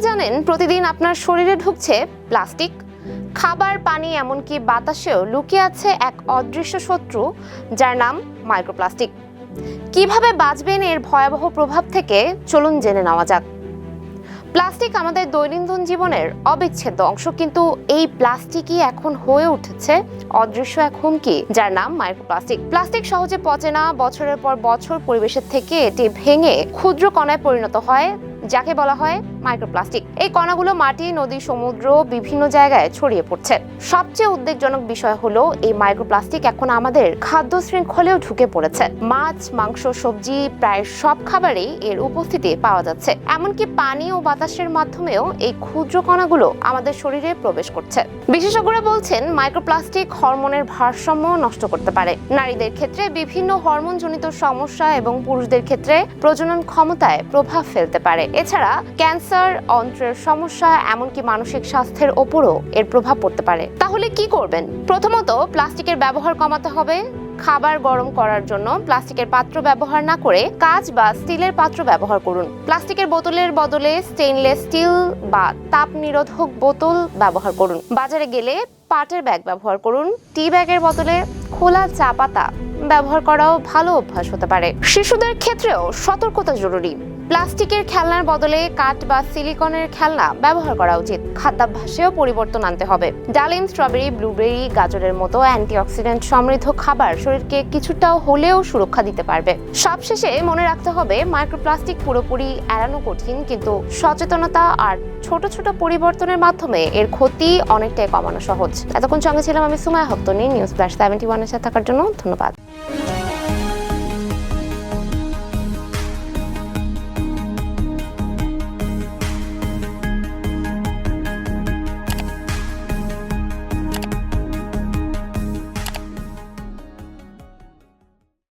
জানেন প্রতিদিন আপনার শরীরে ঢুকছে প্লাস্টিক? খাবার, পানি, এমনকি বাতাসেও লুকিয়ে আছে এক অদৃশ্য শত্রু, যার নাম মাইক্রোপ্লাস্টিক। কিভাবে বাঁচবেন এর ভয়াবহ প্রভাব থেকে চলুন জেনে নেওয়া যাক। প্লাস্টিক আমাদের দৈনন্দিন জীবনের অবিচ্ছেদ্য অংশ, কিন্তু এই প্লাস্টিকই এখন হয়ে উঠেছে অদৃশ্য এক হুমকি, যার নাম মাইক্রোপ্লাস্টিক। প্লাস্টিক সহজে পচে না, বছরের পর বছর পরিবেশের থেকে এটি ভেঙে ক্ষুদ্র কণায় পরিণত হয়, যাকে বলা হয় মাইক্রোপ্লাস্টিক। এই কণাগুলো মাটি, নদী, সমুদ্র বিভিন্ন জায়গায় ছড়িয়ে পড়ছে। সবচেয়ে উদ্বেগজনক বিষয় হলো এই মাইক্রোপ্লাস্টিক এখন আমাদের খাদ্য শৃঙ্খলেও ঢুকে পড়েছে। মাছ, মাংস, সবজি, প্রায় সব খাবারেই এর উপস্থিতি পাওয়া যাচ্ছে। এমনকি পানি ও বাতাসের মাধ্যমেও এই ক্ষুদ্র কণাগুলো আমাদের শরীরে প্রবেশ করছে। বিশেষজ্ঞরা বলছেন মাইক্রোপ্লাস্টিক হরমোনের ভারসাম্য নষ্ট করতে পারে। নারীদের ক্ষেত্রে বিভিন্ন হরমোনজনিত সমস্যা এবং পুরুষদের ক্ষেত্রে প্রজনন ক্ষমতায় প্রভাব ফেলতে পারে। এছাড়া ক্যান্সার, অন্ত্রের সমস্যা, এমনকি মানসিক স্বাস্থ্যের ওপরও এর প্রভাব পড়তে পারে। তাহলে কি করবেন? প্রথমত, প্লাস্টিকের ব্যবহার কমাতে হবে। খাবার গরম করার জন্য প্লাস্টিকের পাত্র ব্যবহার না করে কাঁচ বা স্টিলের পাত্র ব্যবহার করুন। প্লাস্টিকের বোতলের বদলে স্টেইনলেস স্টিল বা তাপ নিরোধক বোতল ব্যবহার করুন। বাজারে গেলে পাটের ব্যাগ ব্যবহার করুন। টি ব্যাগের বদলে খোলা চা পাতা ব্যবহার করাও ভালো অভ্যাস হতে পারে। শিশুদের ক্ষেত্রেও সতর্কতা জরুরি। প্লাস্টিকের খেলনার বদলে কাঠ বা সিলিকনের খেলনা ব্যবহার করা উচিত। খাদ্যাভ্যাসেও পরিবর্তন আনতে হবে। ডালিম, স্ট্রবেরি, ব্লুবেরি, গাজরের মতো অ্যান্টিঅক্সিডেন্ট সমৃদ্ধ খাবার শরীরকে কিছুটাও হলেও সুরক্ষা দিতে পারবে। সবশেষে মনে রাখতে হবে, মাইক্রোপ্লাস্টিক পুরোপুরি এড়ানো কঠিন, কিন্তু সচেতনতা আর ছোট ছোট পরিবর্তনের মাধ্যমে এর ক্ষতি অনেকটাই কমানো সহজ। এতক্ষণ সঙ্গে ছিলাম আমি সুমাইয়া হক তনি। নিউজ ফ্ল্যাশ 71 এর সাথে থাকার জন্য ধন্যবাদ।